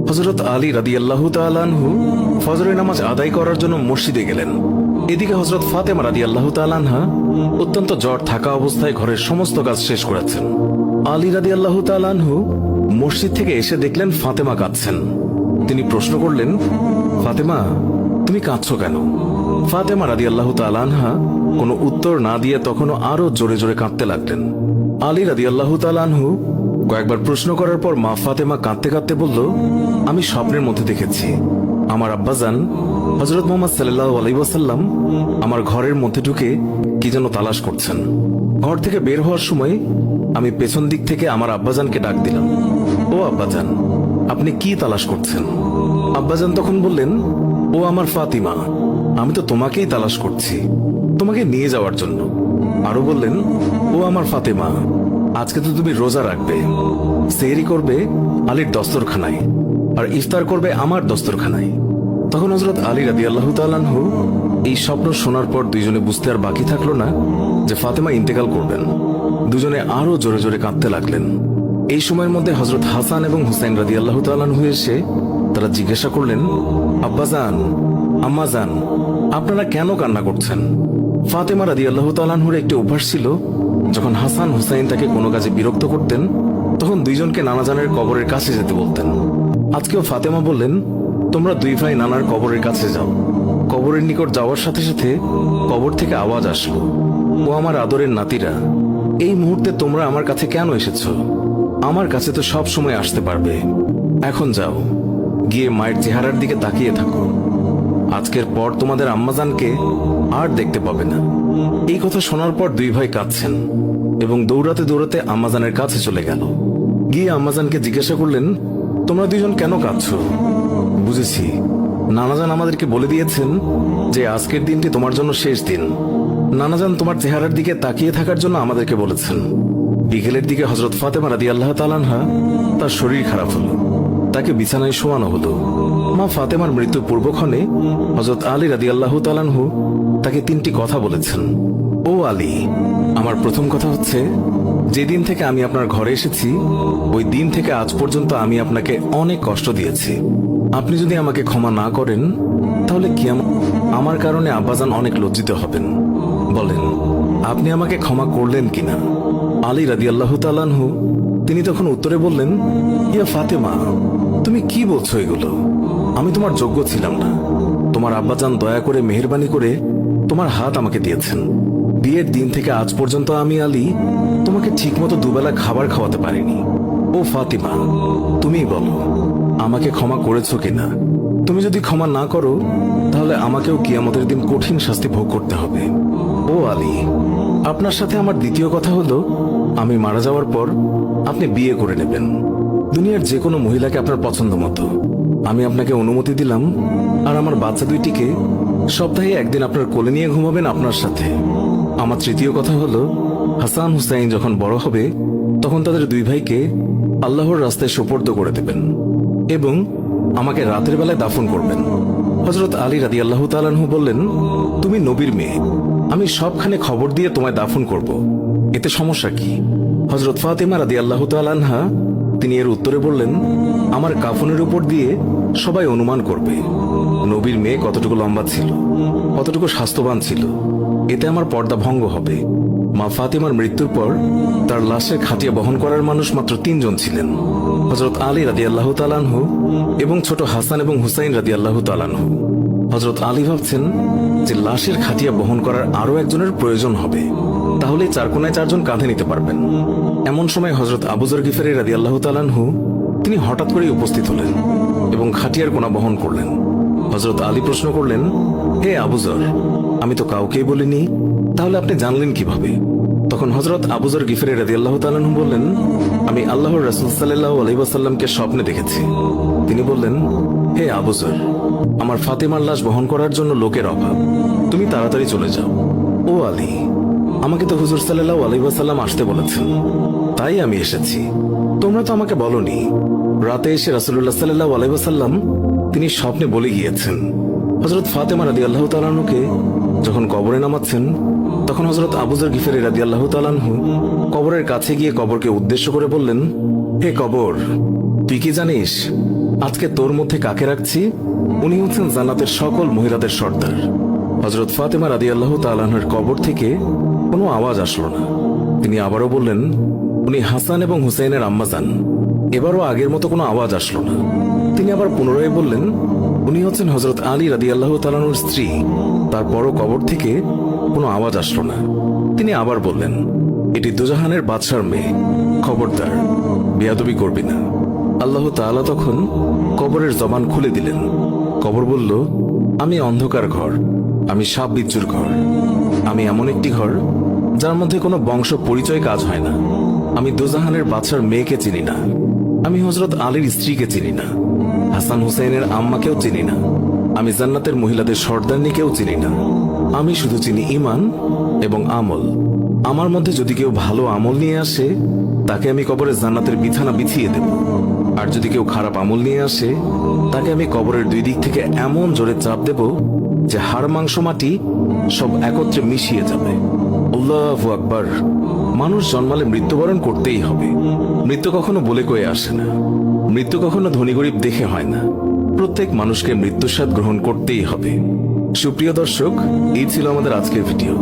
হযরত আলী রাদিয়াল্লাহু তাআলা আনহু ফজরের নামাজ আদায় করার জন্য মসজিদে গেলেন। এদিকে হযরত ফাতেমা রাদিয়াল্লাহু তাআলা আনহা অত্যন্ত জ্বর থাকা অবস্থায় ঘরের সমস্ত কাজ শেষ করেছেন। আলী রাদিয়াল্লাহু তাআলা আনহু মসজিদ থেকে এসে দেখলেন ফাতেমা কাঁদছেন। তিনি প্রশ্ন করলেন, ফাতেমা, তুমি কাঁদছো কেন? ফাতেমা রাদিয়াল্লাহু তাআলা আনহা কোনো উত্তর না দিয়ে তখনও আরো জোরে জোরে কাঁদতে লাগলেন। আলী রাদিয়াল্লাহু তাআলা আনহু কয়েকবার প্রশ্ন করার পর মা ফাতেমা কাঁদতে কাঁদতে বলল, আমি স্বপ্নের মধ্যে দেখেছি আমার আব্বাজান হযরত মুহাম্মদ সাল্লাল্লাহু আলাইহি ওয়াসাল্লাম আমার ঘরের মধ্যে ঢুকে কি যেন তালাশ করছেন। ঘর থেকে বের হওয়ার সময় আমি পেছন দিক থেকে আমার আব্বাজানকে ডাক দিলাম, ও আব্বাজান, আপনি কি তালাশ করছেন? আব্বাজান তখন বললেন, ও আমার ফাতিমা, আমি তো তোমাকেই তালাশ করছি, তোমাকে নিয়ে যাওয়ার জন্য। আরো বললেন, ও আমার ফাতেমা, আজকে তো তুমি রোজা রাখবে, সেহরি করবে আলীর দস্তরখানায় আর ইফতার করবে আমার দস্তরখানায়। তখন হযরত আলী রাদিয়াল্লাহু তাআলা আনহু এই স্বপ্ন শোনার পর দুইজনে বুঝতে আর বাকি থাকলো না যে ফাতেমা ইন্তেকাল করবেন। দুজনে আরো জোরে জোরে কাঁদতে লাগলেন। এই সময়ের মধ্যে হযরত হাসান এবং হুসাইন রাদিয়াল্লাহু তাআলা আনহু এসে তারা জিজ্ঞাসা করলেন, আব্বাজান, আম্মাজান, আপনারা কেন কান্না করছেন? ফাতেমা রাদিয়াল্লাহু তাআলা আনহুর একটি অভ্যাস ছিল, যখন হাসান হুসাইন তাকে কোনো কাজে বিরক্ত করতেন তখন দুইজনকে নানাজানের কবরের কাছে যেতে বলতেন। আজকেও ফাতেমা বললেন, তোমরা দুই ভাই নানার কবরের কাছে যাও। কবরের নিকট যাওয়ার সাথে সাথে কবর থেকে আওয়াজ আসলো, ও আমার আদরের নাতিরা, এই মুহূর্তে তোমরা আমার কাছে কেন এসেছো? আমার কাছে তো সব সময় আসতে পারবে। এখন যাও, গিয়ে মায়ের চেহারার দিকে তাকিয়ে থাকো। আজকের পর তোমাদের আম্মাজানকে আর দেখতে পাবে না। এই কথা শোনার পর দুই ভাই কাঁদছেন এবং দৌড়াতে দৌড়াতে আম্মাজানের কাছে চলে গেল। গিয়ে আম্মাজানকে জিজ্ঞাসা করলেন, তোমরা দুইজন কেন কাঁদছো? বুঝেছি, নানাজান আমাদেরকে বলে দিয়েছেন যে আজকের দিনটি তোমার জন্য শেষ দিন। নানাজান তোমার চেহারার দিকে তাকিয়ে থাকার জন্য আমাদেরকে বলেছেন। বিকেলের দিকে হযরত ফাতেমা রাদিয়াল্লাহু তাআলা আনহা তার শরীর খারাপ হলো, তাকে বিছানায় শোয়ানো হলো। মা ফাতেমার মৃত্যুর পূর্বক্ষণে হযরত আলী রাদিয়াল্লাহু তাআলা আনহু তাকে তিনটি কথা বলেছেন। ও আলী, আমার প্রথম কথা হচ্ছে, যেদিন থেকে আমি আপনার ঘরে এসেছি ওই দিন থেকে আজ পর্যন্ত আমি আপনাকে অনেক কষ্ট দিয়েছি। আপনি যদি আমাকে ক্ষমা না করেন তাহলে কি আমার কারণে আব্বাজান অনেক লজ্জিত হবেন। বলেন, আপনি আমাকে ক্ষমা করলেন কিনা? আলী রাদিয়াল্লাহু তাআলা আনহু তিনি তখন উত্তরে বললেন, ইয়া ফাতেমা, তুমি কি বলছো এগুলো? আমি তোমার যোগ্য ছিলাম না। তোমার আব্বাজান দয়া করে মেহেরবানি করে তোমার হাত আমাকে দিয়েছেন। বিয়ের দিন থেকে আজ পর্যন্ত আমি আলী তোমাকে ঠিকমতো দুবেলা খাবার খাওয়াতে পারিনি। ও ফাতিমা, তুমিই বলো, আমাকে ক্ষমা করেছো কিনা? তুমি যদি ক্ষমা না করো তাহলে আমাকেও কিয়ামতের দিন কঠিন শাস্তি ভোগ করতে হবে। ও আলী, আপনার সাথে আমার দ্বিতীয় কথা হলো, আমি মারা যাওয়ার পর আপনি বিয়ে করে নেবেন, দুনিয়ার যে কোনো মহিলাকে আপনার পছন্দ মতো। আমি আপনাকে অনুমতি দিলাম, আর আমার বাচ্চা দুইটিকে সপ্তাহে একদিন আপনার কোলে নিয়ে ঘুমাবেন আপনার সাথে। আমার তৃতীয় কথা হলো, হাসান হুসাইন যখন বড় হবে তখন তাদের দুই ভাইকে আল্লাহর রাস্তায় সোপর্দ করে দেবেন এবং আমাকে রাতের বেলায় দাফন করবেন। হযরত আলী রাদিয়াল্লাহু তাআলা আনহু বললেন, তুমি নবীর মেয়ে, আমি সবখানে খবর দিয়ে তোমায় দাফন করব, এতে সমস্যা কি? হযরত ফাতেমা রাদিয়াল্লাহু তাআলা আনহা তিনি এর উত্তরে বললেন, আমার কাফনের উপর দিয়ে সবাই অনুমান করবে নবীর মেয়ে কতটুকু লম্বা ছিল, কতটুকু স্বাস্থ্যবান ছিল, এতে আমার পর্দা ভঙ্গ হবে। মা ফাতেমার মৃত্যুর পর তার লাশের খাটিয়া বহন করার মানুষ মাত্র 3 জন ছিলেন, হযরত আলী রাদিয়াল্লাহু তাআলা আনহু এবং ছোট হাসান এবং হুসাইন রাদিয়াল্লাহু তাআলা আনহু। হযরত আলী ভাবছেন যে লাশের খাটিয়া বহন করার আরো একজনের প্রয়োজন হবে, তাহলে 4 কোনায় 4 জন কাঁধে নিতে পারবেন। এমন সময় হযরত আবু যর গিফারী রাদিয়াল্লাহু তাআলা আনহু তিনি হঠাৎ করেই উপস্থিত হলেন এবং খাটিয়ার কোনা বহন করলেন। হযরত আলী প্রশ্ন করলেন, হে আবু যর, আমি তো কাউকেই বলিনি, তাহলে আপনি জানলেন কিভাবে? তখন হযরত আবু যর গিফারী রাদিয়াল্লাহু তাআলা আনহু বললেন, আমি আল্লাহর রাসূল সাল্লাল্লাহু আলাইহি ওয়াসাল্লামকে স্বপ্নে দেখেছি। তিনি বললেন, হে আবু যর, আমার ফাতেমার লাশ বহন করার জন্য লোকের অভাব, তুমি তাড়াতাড়ি চলে যাও। ও আলী, আমাকে তো হুজুর সাল্লাল্লাহু আলাইহি ওয়াসাল্লাম আসতে বলেছেন, তাই আমি এসেছি। তোমরা তো আমাকে বলনি। রাতে এসে রাসূলুল্লাহ সাল্লাল্লাহু আলাইহি ওয়াসাল্লাম তিনি স্বপ্নে বলে গিয়েছেন হযরত ফাতেমা রাদিয়াল্লাহু তাআলা আনহুকে যখন কবরে নামাচ্ছেন তখন হযরত আবু যর গিফারী রাদিয়াল্লাহু তাআলা আনহু কবরের কাছে গিয়ে কবরকে উদ্দেশ্য করে বললেন, হে কবর, তুই কি জানিস আজকে তোর মধ্যে কাকে রাখছি? উনি হচ্ছেন জান্নাতের সকল মহিলাদের সর্দার। হযরত ফাতেমা রাদিয়াল্লাহু তাআলা আনহার কবর থেকে কোনো আওয়াজ আসলো না। তিনি আবারও বললেন, উনি হাসান এবং হুসাইনের আম্মা যান। এবারও আগের মতো কোনো আওয়াজ আসলো না। তিনি আবার পুনরায় বললেন, উনি হচ্ছেন হযরত আলী রাদিয়াল্লাহু তাআলা আনহুর স্ত্রী। তারপরও কবর থেকে কোনো আওয়াজ আসলো না। তিনি আবার বললেন, এটি দুজাহানের বাদশার মেয়ে, খবরদার বেয়াদবি করবি না। আল্লাহ তাআলা তখন কবরের জবান খুলে দিলেন। কবর বলল, আমি অন্ধকার ঘর, আমি সাপ বিচ্ছুর ঘর, আমি এমন একটি ঘর যার মধ্যে কোনো বংশ পরিচয় কাজ হয় না। আমি দুজাহানের বাদশার মেয়েকে চিনি না, আমি হযরত আলীর স্ত্রীকে চিনি না, হাসান হুসাইনের আম্মাকেও চিনি না, আমি জান্নাতের মহিলাদের সর্দারনিকেও চিনি না। আমি শুধু চিনি ঈমান এবং আমল। আমার মধ্যে যদি কেউ ভালো আমল নিয়ে আসে, তাকে আমি কবরে জান্নাতের বিছানা বিছিয়ে দেব। আর যদি কেউ খারাপ আমল নিয়ে আসে, তাকে আমি কবরের দুই দিক থেকে এমন জোরে চাপ দেব যে হাড় মাংস মাটি সব একত্রে মিশিয়ে যাবে। আল্লাহু আকবার। মানুষ জন্মালে মৃত্যুবরণ করতেই হবে। মৃত্যু কখনো বলে কয়ে আসে না, মৃত্যু কখনো ধনী গরিব দেখে হয় না। প্রত্যেক মানুষকে মৃত্যুর স্বাদ গ্রহণ করতেই হবে। সুপ্রিয় দর্শক, এই ছিল আমাদের আজকের ভিডিও।